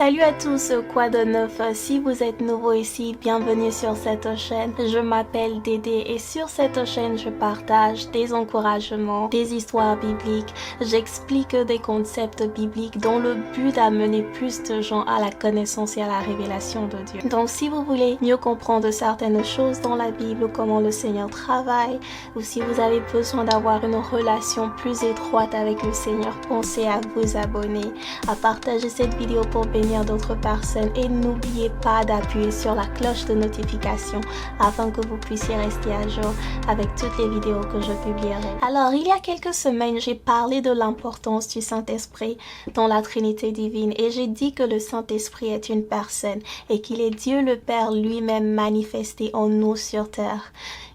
Salut à tous, quoi de neuf? Si vous êtes nouveau ici, bienvenue sur cette chaîne. Je m'appelle Dédé et sur cette chaîne, je partage des encouragements, des histoires bibliques. J'explique des concepts bibliques dans le but d'amener plus de gens à la connaissance et à la révélation de Dieu. Donc si vous voulez mieux comprendre certaines choses dans la Bible, comment le Seigneur travaille, ou si vous avez besoin d'avoir une relation plus étroite avec le Seigneur, pensez à vous abonner, à partager cette vidéo pour bénir d'autres personnes et n'oubliez pas d'appuyer sur la cloche de notification afin que vous puissiez rester à jour avec toutes les vidéos que je publierai. Alors, il y a quelques semaines, j'ai parlé de l'importance du Saint-Esprit dans la Trinité divine et j'ai dit que le Saint-Esprit est une personne et qu'il est Dieu le Père lui-même manifesté en nous sur terre.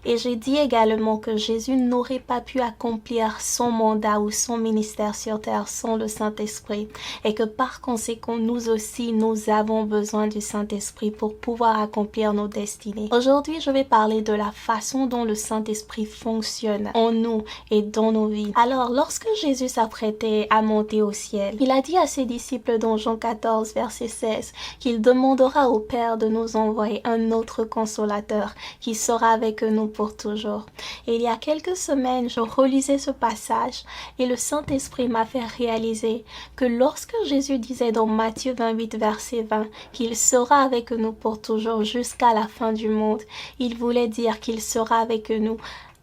Et j'ai dit également que Jésus n'aurait pas pu accomplir son mandat ou son ministère sur terre sans le Saint-Esprit et que par conséquent, nous aussi, nous avons besoin du Saint-Esprit pour pouvoir accomplir nos destinées. Aujourd'hui, je vais parler de la façon dont le Saint-Esprit fonctionne en nous et dans nos vies. Alors, lorsque Jésus s'apprêtait à monter au ciel, il a dit à ses disciples dans Jean 14, verset 16, qu'il demandera au Père de nous envoyer un autre consolateur qui sera avec nous pour toujours. Et il y a quelques semaines, je relisais ce passage et le Saint-Esprit m'a fait réaliser que lorsque Jésus disait dans Matthieu 28, verset 20, qu'il sera avec nous pour toujours jusqu'à la fin du monde, il voulait dire qu'il sera avec nous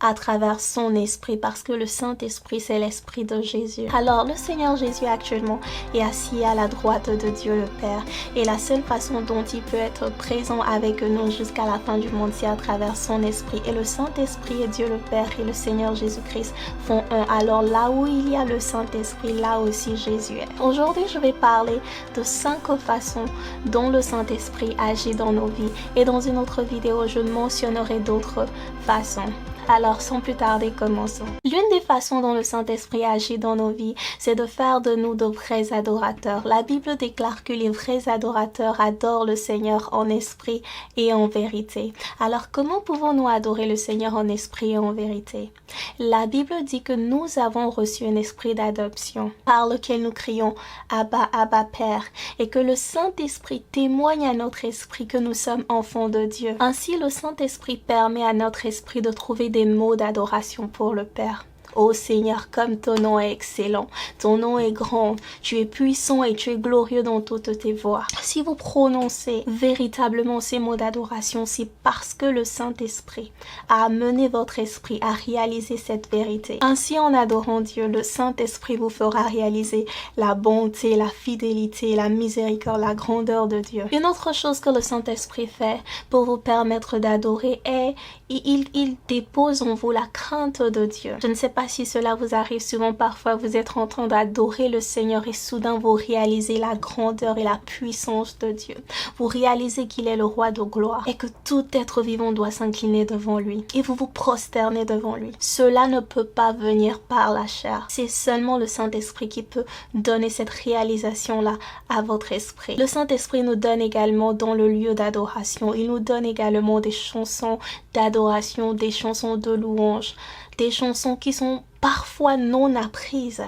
à travers son esprit, parce que le Saint-Esprit, c'est l'esprit de Jésus. Alors, le Seigneur Jésus actuellement est assis à la droite de Dieu le Père, et la seule façon dont il peut être présent avec nous jusqu'à la fin du monde, c'est à travers son esprit. Et le Saint-Esprit et Dieu le Père et le Seigneur Jésus-Christ font un. Alors, là où il y a le Saint-Esprit, là aussi Jésus est. Aujourd'hui, je vais parler de 5 façons dont le Saint-Esprit agit dans nos vies, et dans une autre vidéo, je mentionnerai d'autres façons. Alors, sans plus tarder, commençons. L'une des façons dont le Saint-Esprit agit dans nos vies, c'est de faire de nous de vrais adorateurs. La Bible déclare que les vrais adorateurs adorent le Seigneur en esprit et en vérité. Alors, comment pouvons-nous adorer le Seigneur en esprit et en vérité? La Bible dit que nous avons reçu un esprit d'adoption par lequel nous crions « Abba, Abba, Père » et que le Saint-Esprit témoigne à notre esprit que nous sommes enfants de Dieu. Ainsi, le Saint-Esprit permet à notre esprit de trouver des mots d'adoration pour le Père. Ô Seigneur, comme ton nom est excellent, ton nom est grand, tu es puissant et tu es glorieux dans toutes tes voies. Si vous prononcez véritablement ces mots d'adoration, c'est parce que le Saint-Esprit a amené votre esprit à réaliser cette vérité. Ainsi, en adorant Dieu, le Saint-Esprit vous fera réaliser la bonté, la fidélité, la miséricorde, la grandeur de Dieu. Une autre chose que le Saint-Esprit fait pour vous permettre d'adorer est, il dépose en vous la crainte de Dieu. Je ne sais pas si cela vous arrive souvent, parfois vous êtes en train d'adorer le Seigneur et soudain vous réalisez la grandeur et la puissance de Dieu. Vous réalisez qu'il est le roi de gloire et que tout être vivant doit s'incliner devant lui et vous vous prosternez devant lui. Cela ne peut pas venir par la chair. C'est seulement le Saint-Esprit qui peut donner cette réalisation-là à votre esprit. Le Saint-Esprit nous donne également dans le lieu d'adoration. Il nous donne également des chansons d'adoration, des chansons de louange, des chansons qui sont parfois non apprises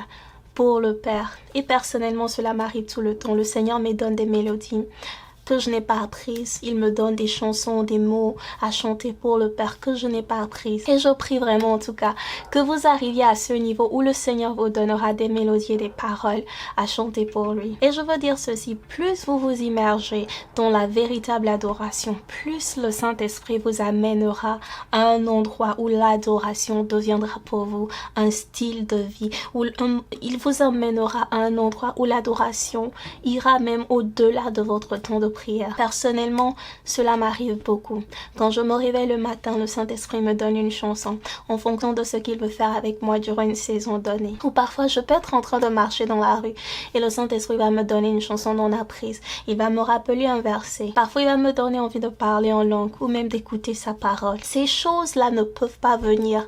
pour le Père. Et personnellement, cela m'arrive tout le temps. Le Seigneur me donne des mélodies que je n'ai pas apprises. Il me donne des chansons, des mots à chanter pour le Père que je n'ai pas apprises. Et je prie vraiment en tout cas que vous arriviez à ce niveau où le Seigneur vous donnera des mélodies et des paroles à chanter pour lui. Et je veux dire ceci, plus vous vous immergez dans la véritable adoration, plus le Saint-Esprit vous amènera à un endroit où l'adoration deviendra pour vous un style de vie, où il vous emmènera à un endroit où l'adoration ira même au-delà de votre temps de prière. Personnellement, cela m'arrive beaucoup. Quand je me réveille le matin, le Saint-Esprit me donne une chanson en fonction de ce qu'il veut faire avec moi durant une saison donnée. Ou parfois, je peux être en train de marcher dans la rue et le Saint-Esprit va me donner une chanson non apprise. Il va me rappeler un verset. Parfois, il va me donner envie de parler en langue ou même d'écouter sa parole. Ces choses-là ne peuvent pas venir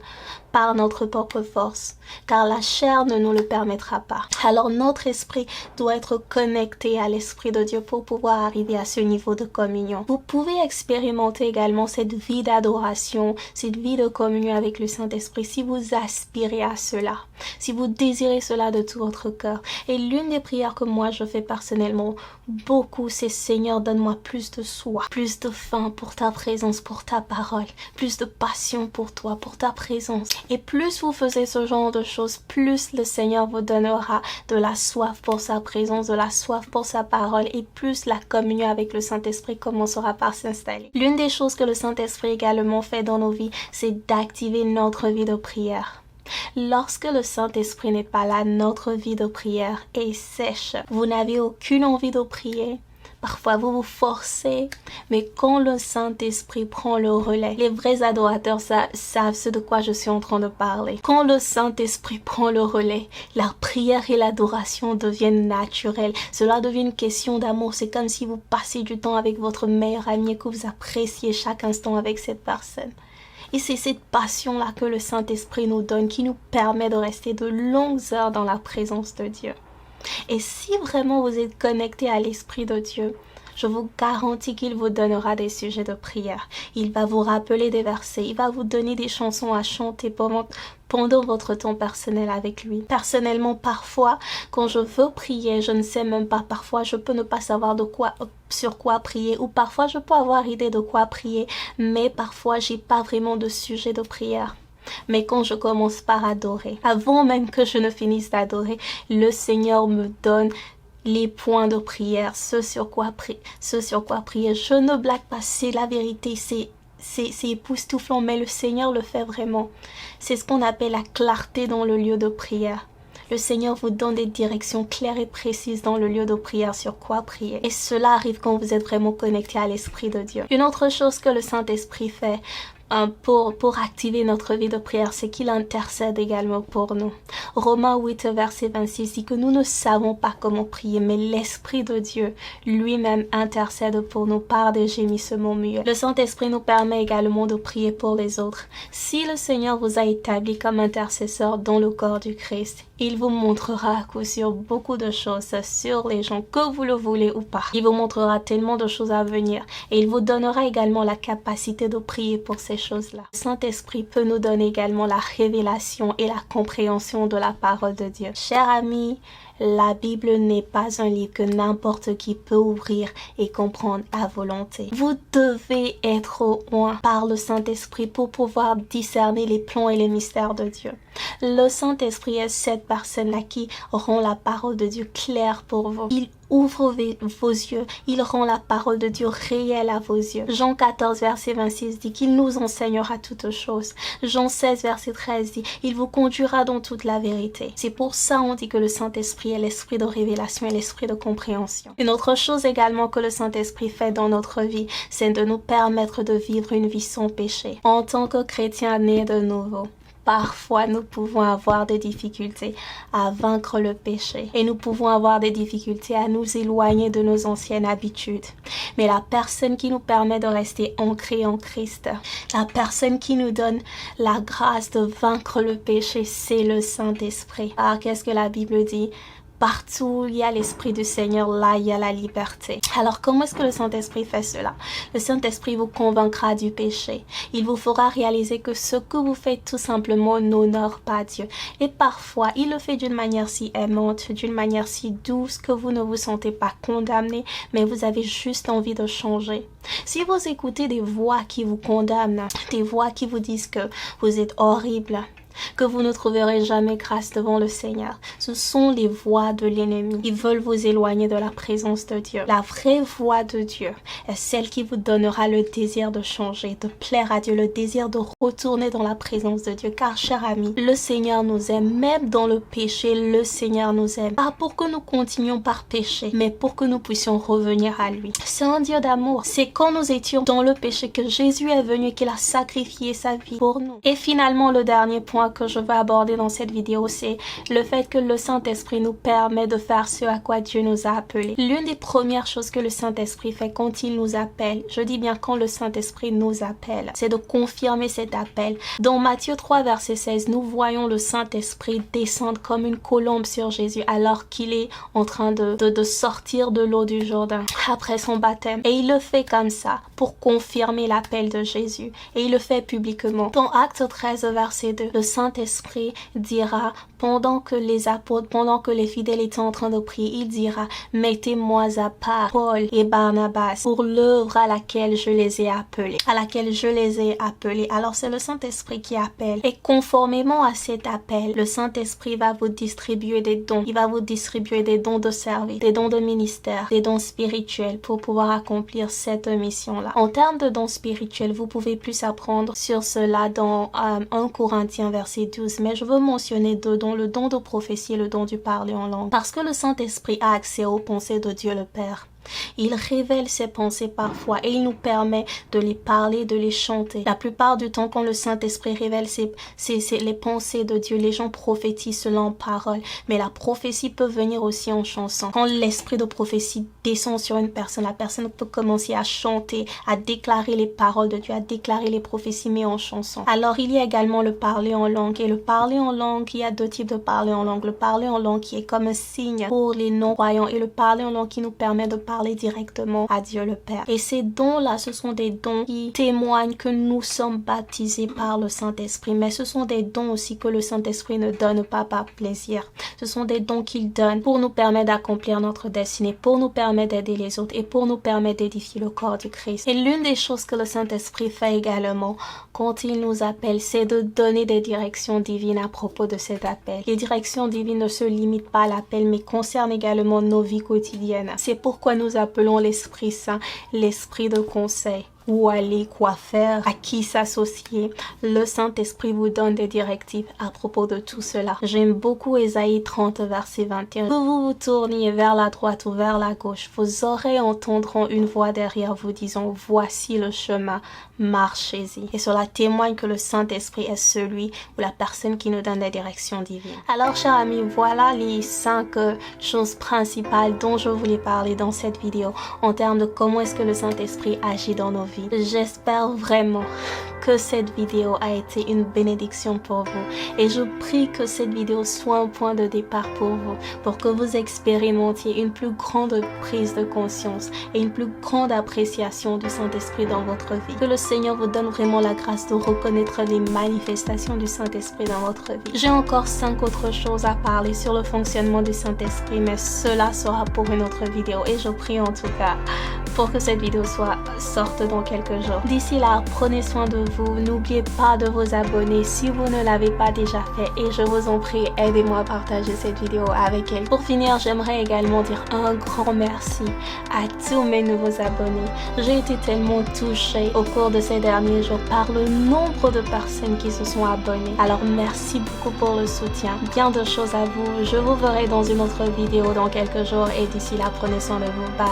par notre propre force, car la chair ne nous le permettra pas. Alors notre esprit doit être connecté à l'Esprit de Dieu pour pouvoir arriver à ce niveau de communion. Vous pouvez expérimenter également cette vie d'adoration, cette vie de communion avec le Saint-Esprit si vous aspirez à cela, si vous désirez cela de tout votre cœur. Et l'une des prières que moi je fais personnellement beaucoup, c'est Seigneur, donne-moi plus de soif, plus de faim pour ta présence, pour ta parole, plus de passion pour toi, pour ta présence. Et plus vous faisiez ce genre de choses, plus le Seigneur vous donnera de la soif pour sa présence, de la soif pour sa parole, et plus la communion avec le Saint-Esprit commencera par s'installer. L'une des choses que le Saint-Esprit également fait dans nos vies, c'est d'activer notre vie de prière. Lorsque le Saint-Esprit n'est pas là, notre vie de prière est sèche. Vous n'avez aucune envie de prier. Parfois, vous vous forcez, mais quand le Saint-Esprit prend le relais, les vrais adorateurs savent ce de quoi je suis en train de parler. Quand le Saint-Esprit prend le relais, la prière et l'adoration deviennent naturelles. Cela devient une question d'amour. C'est comme si vous passez du temps avec votre meilleur ami et que vous appréciez chaque instant avec cette personne. Et c'est cette passion-là que le Saint-Esprit nous donne, qui nous permet de rester de longues heures dans la présence de Dieu. Et si vraiment vous êtes connecté à l'Esprit de Dieu, je vous garantis qu'il vous donnera des sujets de prière. Il va vous rappeler des versets, il va vous donner des chansons à chanter pendant votre temps personnel avec lui. Personnellement, parfois, quand je veux prier, je ne sais même pas. Parfois, je peux ne pas savoir sur quoi prier, ou parfois, je peux avoir idée de quoi prier, mais parfois, j'ai pas vraiment de sujet de prière. Mais quand je commence par adorer, avant même que je ne finisse d'adorer, le Seigneur me donne les points de prière, ce sur quoi prier. Je ne blague pas, c'est la vérité, c'est époustouflant, mais le Seigneur le fait vraiment. C'est ce qu'on appelle la clarté dans le lieu de prière. Le Seigneur vous donne des directions claires et précises dans le lieu de prière sur quoi prier. Et cela arrive quand vous êtes vraiment connecté à l'Esprit de Dieu. Une autre chose que le Saint-Esprit fait pour activer notre vie de prière, c'est qu'il intercède également pour nous. Romains 8, verset 26 dit que nous ne savons pas comment prier, mais l'Esprit de Dieu lui-même intercède pour nous par des gémissements muets. Le Saint-Esprit nous permet également de prier pour les autres. Si le Seigneur vous a établi comme intercesseur dans le corps du Christ, il vous montrera à coup sûr beaucoup de choses sur les gens, que vous le voulez ou pas. Il vous montrera tellement de choses à venir, et il vous donnera également la capacité de prier pour ces choses-là. Le Saint-Esprit peut nous donner également la révélation et la compréhension de la parole de Dieu. Chers amis, la Bible n'est pas un livre que n'importe qui peut ouvrir et comprendre à volonté. Vous devez être oint par le Saint-Esprit pour pouvoir discerner les plans et les mystères de Dieu. Le Saint-Esprit est cette personne-là qui rend la parole de Dieu claire pour vous. Il ouvre vos yeux, il rend la parole de Dieu réelle à vos yeux. Jean 14, verset 26 dit qu'il nous enseignera toutes choses. Jean 16, verset 13 dit, il vous conduira dans toute la vérité. C'est pour ça on dit que le Saint-Esprit est l'esprit de révélation et l'esprit de compréhension. Une autre chose également que le Saint-Esprit fait dans notre vie, c'est de nous permettre de vivre une vie sans péché. En tant que chrétiens nés de nouveau, parfois, nous pouvons avoir des difficultés à vaincre le péché et nous pouvons avoir des difficultés à nous éloigner de nos anciennes habitudes. Mais la personne qui nous permet de rester ancrés en Christ, la personne qui nous donne la grâce de vaincre le péché, c'est le Saint-Esprit. Alors, qu'est-ce que la Bible dit? Partout où il y a l'Esprit du Seigneur, là, il y a la liberté. Alors, comment est-ce que le Saint-Esprit fait cela? Le Saint-Esprit vous convaincra du péché. Il vous fera réaliser que ce que vous faites tout simplement n'honore pas Dieu. Et parfois, il le fait d'une manière si aimante, d'une manière si douce que vous ne vous sentez pas condamné, mais vous avez juste envie de changer. Si vous écoutez des voix qui vous condamnent, des voix qui vous disent que vous êtes horrible, que vous ne trouverez jamais grâce devant le Seigneur, ce sont les voix de l'ennemi. Ils veulent vous éloigner de la présence de Dieu. La vraie voix de Dieu est celle qui vous donnera le désir de changer, de plaire à Dieu, le désir de retourner dans la présence de Dieu. Car, chers amis, le Seigneur nous aime. Même dans le péché, le Seigneur nous aime. Pas pour que nous continuions par péché, mais pour que nous puissions revenir à lui. C'est un Dieu d'amour. C'est quand nous étions dans le péché que Jésus est venu, qu'il a sacrifié sa vie pour nous. Et finalement, le dernier point que je veux aborder dans cette vidéo, c'est le fait que le Saint-Esprit nous permet de faire ce à quoi Dieu nous a appelés. L'une des premières choses que le Saint-Esprit fait quand il nous appelle, je dis bien quand le Saint-Esprit nous appelle, c'est de confirmer cet appel. Dans Matthieu 3, verset 16, nous voyons le Saint-Esprit descendre comme une colombe sur Jésus alors qu'il est en train de sortir de l'eau du Jourdain après son baptême. Et il le fait comme ça pour confirmer l'appel de Jésus. Et il le fait publiquement. Dans Acte 13, verset 2, le Saint-Esprit dira, pendant que les apôtres, pendant que les fidèles étaient en train de prier, il dira, mettez-moi à part Paul et Barnabas pour l'œuvre à laquelle je les ai appelés, Alors c'est le Saint-Esprit qui appelle. Et conformément à cet appel, le Saint-Esprit va vous distribuer des dons. Il va vous distribuer des dons de service, des dons de ministère, des dons spirituels pour pouvoir accomplir cette mission-là. En termes de dons spirituels, vous pouvez plus apprendre sur cela dans 1 Corinthiens verset 12. Mais je veux mentionner 2 dons, le don de prophétie et le don du parler en langue. Parce que le Saint-Esprit a accès aux pensées de Dieu le Père. Il révèle ses pensées parfois et il nous permet de les parler, de les chanter. La plupart du temps, quand le Saint-Esprit révèle les pensées de Dieu, les gens prophétisent cela en parole. Mais la prophétie peut venir aussi en chanson. Quand l'esprit de prophétie descend sur une personne, la personne peut commencer à chanter, à déclarer les paroles de Dieu, à déclarer les prophéties, mais en chanson. Alors, il y a également le parler en langue. Et le parler en langue, il y a 2 types de parler en langue. Le parler en langue qui est comme un signe pour les non-croyants et le parler en langue qui nous permet de parler directement à Dieu le Père. Et ces dons-là, ce sont des dons qui témoignent que nous sommes baptisés par le Saint-Esprit, mais ce sont des dons aussi que le Saint-Esprit ne donne pas par plaisir. Ce sont des dons qu'il donne pour nous permettre d'accomplir notre destinée, pour nous permettre d'aider les autres et pour nous permettre d'édifier le corps du Christ. Et l'une des choses que le Saint-Esprit fait également quand il nous appelle, c'est de donner des directions divines à propos de cet appel. Les directions divines ne se limitent pas à l'appel, mais concernent également nos vies quotidiennes. C'est pourquoi nous appelons l'Esprit Saint l'Esprit de conseil. Où aller, quoi faire, à qui s'associer. Le Saint-Esprit vous donne des directives à propos de tout cela. J'aime beaucoup Ésaïe 30, verset 21. Que vous vous tourniez vers la droite ou vers la gauche, vos oreilles entendront une voix derrière vous disant, voici le chemin, marchez-y. Et cela témoigne que le Saint-Esprit est celui ou la personne qui nous donne des directions divines. Alors, chers amis, voilà les 5 choses principales dont je voulais parler dans cette vidéo en termes de comment est-ce que le Saint-Esprit agit dans nos vies. J'espère vraiment que cette vidéo a été une bénédiction pour vous et je prie que cette vidéo soit un point de départ pour vous, pour que vous expérimentiez une plus grande prise de conscience et une plus grande appréciation du Saint-Esprit dans votre vie. Que le Seigneur vous donne vraiment la grâce de reconnaître les manifestations du Saint-Esprit dans votre vie. J'ai encore 5 autres choses à parler sur le fonctionnement du Saint-Esprit, mais cela sera pour une autre vidéo et je prie en tout cas pour que cette vidéo sorte dans quelques jours. D'ici là, prenez soin de vous. N'oubliez pas de vous abonner si vous ne l'avez pas déjà fait et je vous en prie, aidez-moi à partager cette vidéo avec elle. Pour finir, j'aimerais également dire un grand merci à tous mes nouveaux abonnés. J'ai été tellement touchée au cours de ces derniers jours par le nombre de personnes qui se sont abonnées. Alors merci beaucoup pour le soutien. Bien de choses à vous. Je vous verrai dans une autre vidéo dans quelques jours et d'ici là, prenez soin de vous. Bye.